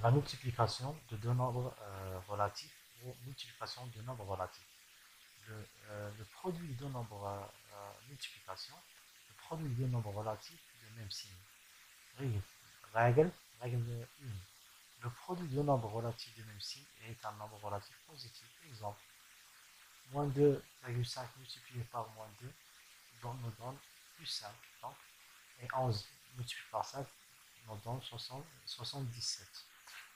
la multiplication de deux nombres relatifs ou multiplication de nombres relatifs. Le produit de nombres multiplication, le produit de nombres relatifs de même signe. Règle, règle 1. Le produit de nombres relatifs de même signe est un nombre relatif positif. Exemple, moins 2,5 multiplié par moins 2 nous donne plus 5. Donc, et 11 multiplié par 5 nous donne 77.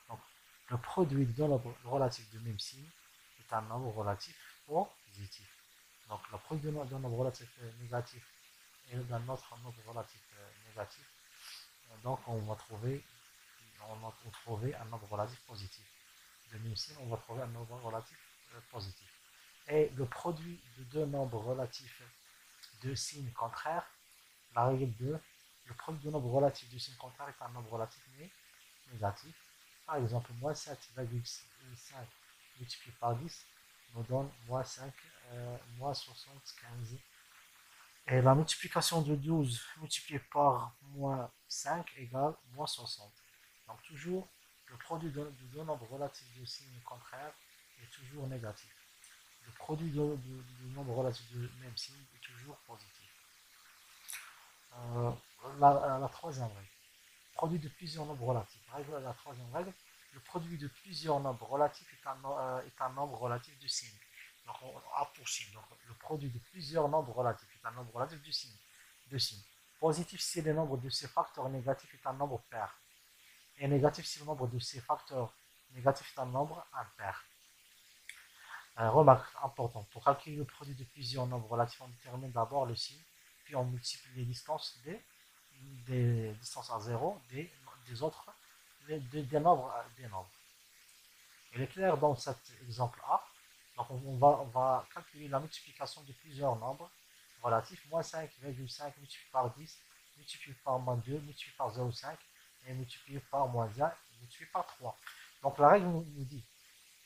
Donc, le produit de nombres relatifs de même signe est un nombre relatif positif. Donc, le produit d'un nombre relatif négatif et d'un autre nombre relatif négatif, donc on va trouver un nombre relatif positif. De même signe, on va trouver un nombre relatif positif. Et le produit de deux nombres relatifs de signes contraires, la règle 2, le produit de nombres relatifs de signes contraires est un nombre relatif négatif. Par exemple, moins 7,5 multiplié par 10 nous donne moins 5, moins 75. Et la multiplication de 12 multiplié par moins 5 égale moins 60. Donc toujours, le produit de deux nombres relatifs de signes contraires est toujours négatif. Le produit de nombres relatifs de même signe est toujours positif. Euh, la troisième règle. Produit de plusieurs nombres relatifs. La troisième règle. Le produit de plusieurs nombres relatifs est un nombre relatif du signe. Donc on a pour signe. Donc le produit de plusieurs nombres relatifs est un nombre relatif du signe. De signe. Positif si le nombre de ces facteurs négatifs est un nombre pair. Et négatif si le nombre de ces facteurs négatifs est un nombre impair. Remarque importante. Pour calculer le produit de plusieurs nombres relatifs, on détermine d'abord le signe, puis on multiplie les distances des distances à zéro des autres, des nombres. Il est clair dans cet exemple A. Donc on va calculer la multiplication de plusieurs nombres relatifs. Moins 5,5 multiplié par 10, multiplié par moins 2, multiplié par 0,5 et multiplié par moins 1, multiplié par 3. Donc la règle nous dit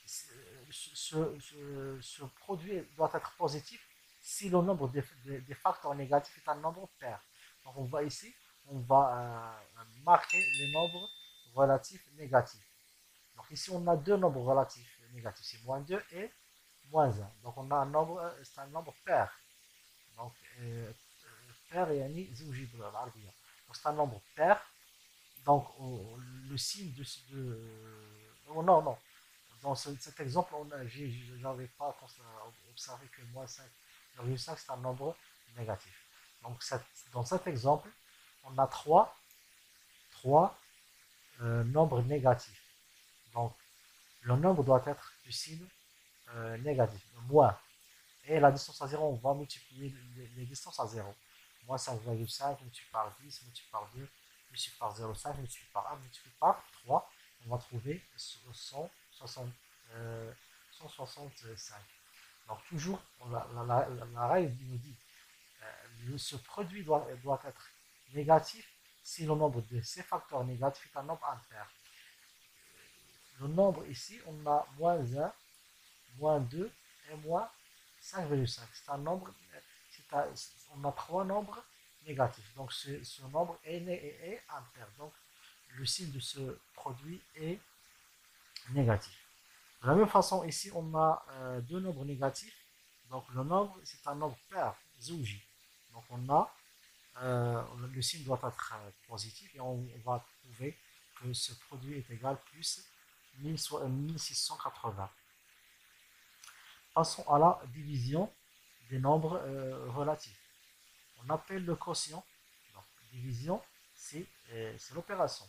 ce produit doit être positif si le nombre des facteurs négatifs est un nombre pair. Donc on va ici, on va marquer les nombres relatifs négatifs. Donc ici on a deux nombres relatifs négatifs, c'est moins 2 et moins 1. Donc on a un nombre, c'est un nombre pair. Donc pair يعني زوجي بالعربية. Donc c'est un nombre pair. Donc le signe oh, non, non, dans cet exemple, je n'avais pas observé que moins 5,5 c'est un nombre négatif. Donc dans cet exemple, on a trois nombres négatifs. Donc le nombre doit être du signe négatif, moins. Et la distance à zéro, on va multiplier les distances à zéro. Moins 5,5 multiplié par 10, multiplié par 2, multiplié par 0,5, multiplié par 1, multiplié par 3. On va trouver 165. Donc toujours, la règle nous dit ce produit doit être négatif si le nombre de ces facteurs négatifs est un nombre impair. Le nombre ici, on a moins 1, moins 2 et moins 5,5. C'est un nombre, on a trois nombres négatifs. Donc ce nombre est impair. Donc le signe de ce produit est négatif. De la même façon, ici, on a deux nombres négatifs. Donc le nombre, c'est un nombre pair, zouji. Donc on a, le signe doit être positif et on va trouver que ce produit est égal à plus 1680. Passons à la division des nombres relatifs. On appelle le quotient. Donc, division, c'est l'opération.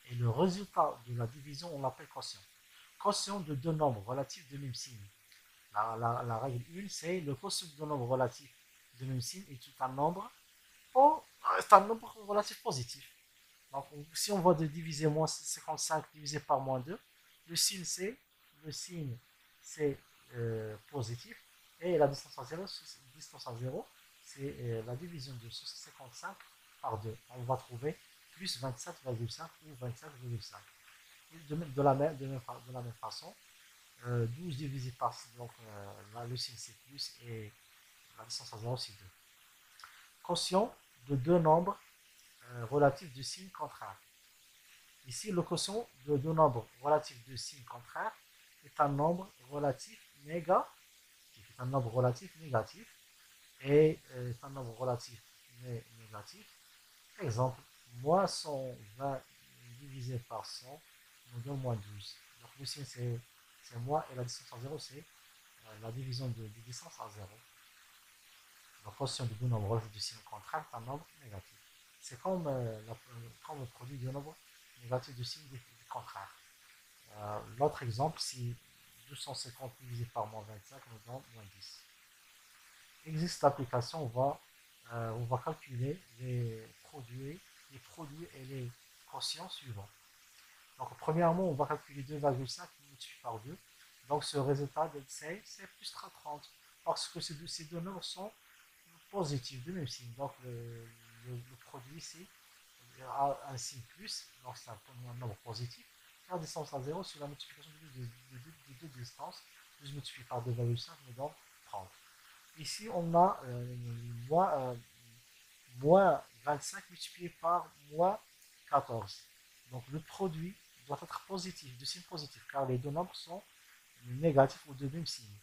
Et le résultat de la division, on l'appelle quotient. Quotient de deux nombres relatifs de même signe. La règle 1, c'est le quotient de deux nombres relatifs de même signe est un nombre, c'est un nombre relatif positif. Donc, si on va de diviser moins 55 divisé par moins 2, le signe c'est positif et la distance à 0 c'est la division de 55 par 2. On va trouver plus 27,5 ou 25,5. De la même façon, 12 divisé par 6, donc le signe c'est plus et la distance à 0 c'est 2. Quotient de deux nombres relatifs de signe contraire. Ici, le quotient de deux nombres relatifs de signe contraire est un nombre relatif négatif, est un nombre relatif négatif, et est un nombre relatif négatif. Exemple, moins 120 divisé par 100 nous donne moins 12. Donc le signe c'est moins et la distance à 0 c'est la division de distance à 0. La quotient de deux nombres relatifs de signe contraire est un nombre négatif. C'est comme le produit de nombres négatifs de signe contraire. L'autre exemple, si 250 divisé par moins 25 nous donne moins 10. Existe l'application, on va calculer les produits et les quotients suivants. Donc, premièrement, on va calculer 2,5 multiplié par 2. Donc, ce résultat, c'est plus 30. Parce que ces deux nombres sont positifs, de même signe. Donc, le produit ici a un signe plus, donc c'est un nombre positif. La distance à 0, c'est la multiplication de deux distances. 12 multiplié par 2,5 nous donne 30. Ici, on a moins 25 multiplié par moins 14. Donc le produit doit être positif, de signe positif, car les deux nombres sont négatifs ou de même signe.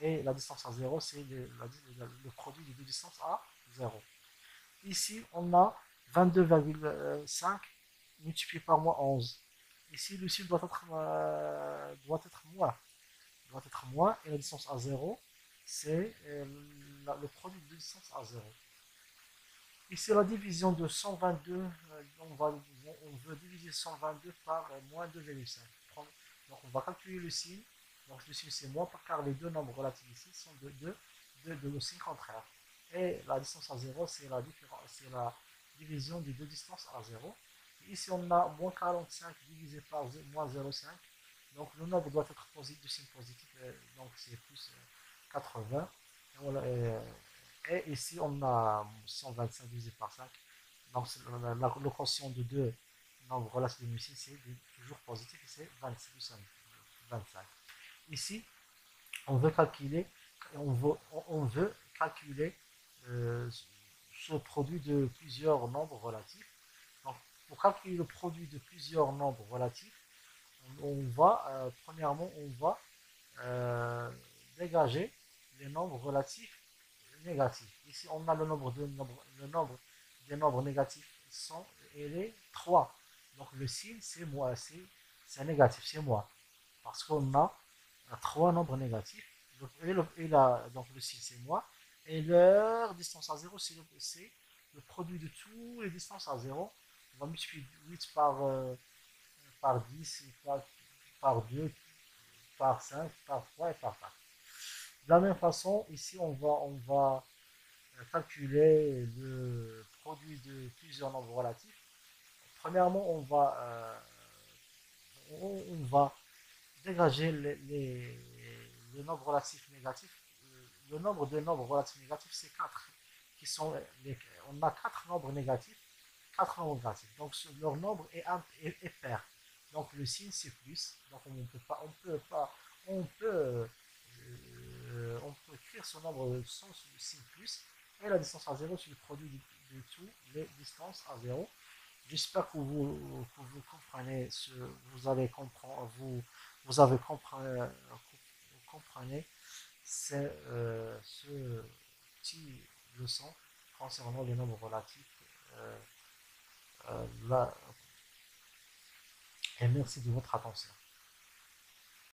Et la distance à 0, c'est le produit des deux distances à 0. Ici, on a 22,5 multiplié par moins 11. Ici, le signe doit être moins, et la distance à 0, c'est le produit de distance à 0. Ici, la division de 122, on veut diviser 122 par moins 2,5. Donc, on va calculer le signe. Donc, le signe, c'est moins, car les deux nombres relatifs ici sont de signe contraire. Et la distance à 0, c'est la division des deux distances à 0. Et ici, on a moins 45 divisé par moins 0,5. Donc, le nombre doit être positif, de signe positif. Donc, c'est plus 80. Et, voilà, et ici, on a 125 divisé par 5. Donc, le quotient de deux nombres relatifs de ici, c'est toujours positif, et c'est 25. Ici, on veut calculer, on veut calculer euh, ce produit de plusieurs nombres relatifs. Donc, pour calculer le produit de plusieurs nombres relatifs, premièrement, on va euh, dégager les nombres relatifs négatifs. Ici, on a le nombre des nombres négatifs sont, il est 3. Donc, le signe, c'est moi, c'est négatif, c'est moi. Parce qu'on a trois nombres négatifs. Donc, le signe, c'est moi. Et leur distance à 0, c'est le produit de tous les distances à 0. On va multiplier 8 par 10, par 2, par 5, par 3 et par 4. De la même façon, ici, on va calculer le produit de plusieurs nombres relatifs. Premièrement, on va dégager le nombre relatif négatif. Le nombre de nombres relatifs négatifs, c'est 4. On a 4 nombres négatifs, 4 nombres négatifs. Donc leur nombre est pair. Donc le signe c'est plus. Donc on peut écrire ce nombre sans le signe plus. Et la distance à 0, c'est le produit de toutes les distances à 0. J'espère que vous comprenez vous avez comprenez ce petit leçon concernant les nombres relatifs. euh, là, et merci de votre attention.